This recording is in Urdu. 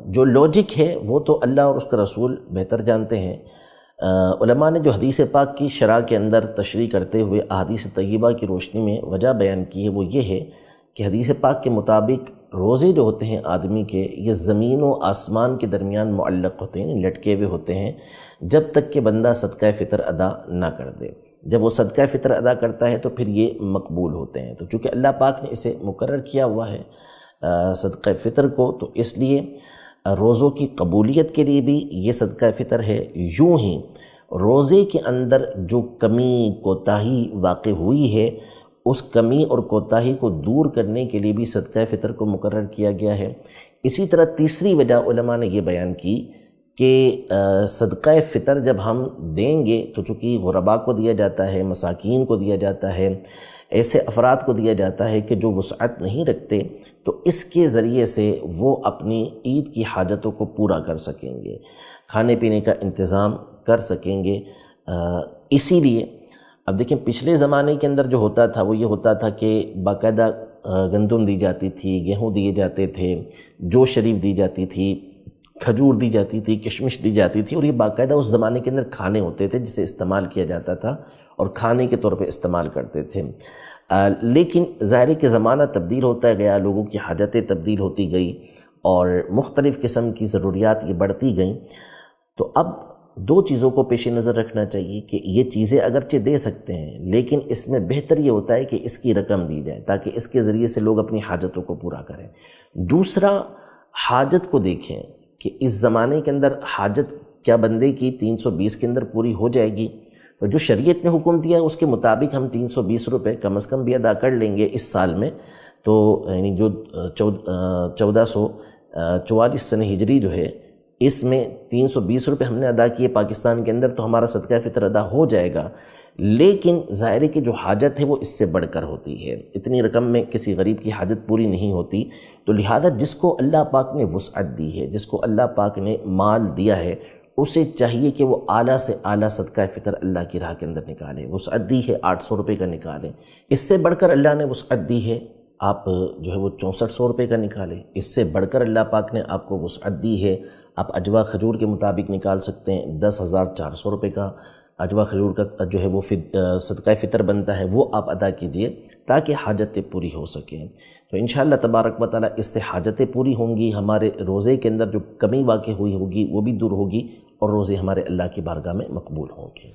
جو لاجک ہے وہ تو اللہ اور اس کا رسول بہتر جانتے ہیں۔ علماء نے جو حدیث پاک کی شرح کے اندر تشریح کرتے ہوئے احادیث طیبہ کی روشنی میں وجہ بیان کی ہے وہ یہ ہے کہ حدیث پاک کے مطابق روزے جو ہوتے ہیں آدمی کے، یہ زمین و آسمان کے درمیان معلق ہوتے ہیں، لٹکے ہوئے ہوتے ہیں، جب تک کہ بندہ صدقہ فطر ادا نہ کر دے۔ جب وہ صدقہ فطر ادا کرتا ہے تو پھر یہ مقبول ہوتے ہیں۔ تو چونکہ اللہ پاک نے اسے مقرر کیا ہوا ہے صدقہ فطر کو، تو اس لیے روزوں کی قبولیت کے لیے بھی یہ صدقہ فطر ہے۔ یوں ہی روزے کے اندر جو کمی کوتاہی واقع ہوئی ہے، اس کمی اور کوتاہی کو دور کرنے کے لیے بھی صدقہ فطر کو مقرر کیا گیا ہے۔ اسی طرح تیسری وجہ علماء نے یہ بیان کی کہ صدقہ فطر جب ہم دیں گے تو چونکہ غرباء کو دیا جاتا ہے، مساکین کو دیا جاتا ہے، ایسے افراد کو دیا جاتا ہے کہ جو وسعت نہیں رکھتے، تو اس کے ذریعے سے وہ اپنی عید کی حاجتوں کو پورا کر سکیں گے، کھانے پینے کا انتظام کر سکیں گے۔ اسی لیے اب دیکھیں پچھلے زمانے کے اندر جو ہوتا تھا وہ یہ ہوتا تھا کہ باقاعدہ گندم دی جاتی تھی، گیہوں دیے جاتے تھے، جو شریف دی جاتی تھی، کھجور دی جاتی تھی، کشمش دی جاتی تھی، اور یہ باقاعدہ اس زمانے کے اندر کھانے ہوتے تھے جسے استعمال کیا جاتا تھا اور کھانے کے طور پہ استعمال کرتے تھے۔ لیکن ظاہر ہے کہ زمانہ تبدیل ہوتا گیا، لوگوں کی حاجتیں تبدیل ہوتی گئی اور مختلف قسم کی ضروریات یہ بڑھتی گئیں، تو اب دو چیزوں کو پیش نظر رکھنا چاہیے کہ یہ چیزیں اگرچہ دے سکتے ہیں، لیکن اس میں بہتر یہ ہوتا ہے کہ اس کی رقم دی جائے تاکہ اس کے ذریعے سے لوگ اپنی حاجتوں کو پورا کریں۔ دوسرا، حاجت کو دیکھیں کہ اس زمانے کے اندر حاجت کیا بندے کی 320 کے اندر پوری ہو جائے گی؟ تو جو شریعت نے حکم دیا ہے اس کے مطابق ہم 320 روپے کم از کم بھی ادا کر لیں گے اس سال میں، تو یعنی جو 1444 سنہ ہجری جو ہے، اس میں 320 روپے ہم نے ادا کیے پاکستان کے اندر، تو ہمارا صدقہ فطر ادا ہو جائے گا۔ لیکن ظاہر ہے کہ جو حاجت ہے وہ اس سے بڑھ کر ہوتی ہے، اتنی رقم میں کسی غریب کی حاجت پوری نہیں ہوتی، تو لہذا جس کو اللہ پاک نے وسعت دی ہے، جس کو اللہ پاک نے مال دیا ہے، اسے چاہیے کہ وہ اعلیٰ سے اعلیٰ صدقہ فطر اللہ کی راہ کے اندر نکالے۔ وسعت دی ہے 800 روپے کا نکالیں، اس سے بڑھ کر اللہ نے وسعت دی ہے آپ جو ہے وہ 6400 روپے کا نکالیں، اس سے بڑھ کر اللہ پاک نے آپ کو وسعت دی ہے، آپ اجوا کھجور کے مطابق نکال سکتے ہیں 10,400 روپے کا اجوا کھجور کا جو ہے وہ صدقہ فطر بنتا ہے، وہ آپ ادا کیجئے تاکہ حاجتیں پوری ہو سکیں۔ تو انشاءاللہ تبارک و تعالیٰ اس سے حاجتیں پوری ہوں گی، ہمارے روزے کے اندر جو کمی واقع ہوئی ہوگی وہ بھی دور ہوگی، اور روزے ہمارے اللہ کی بارگاہ میں مقبول ہوں گے۔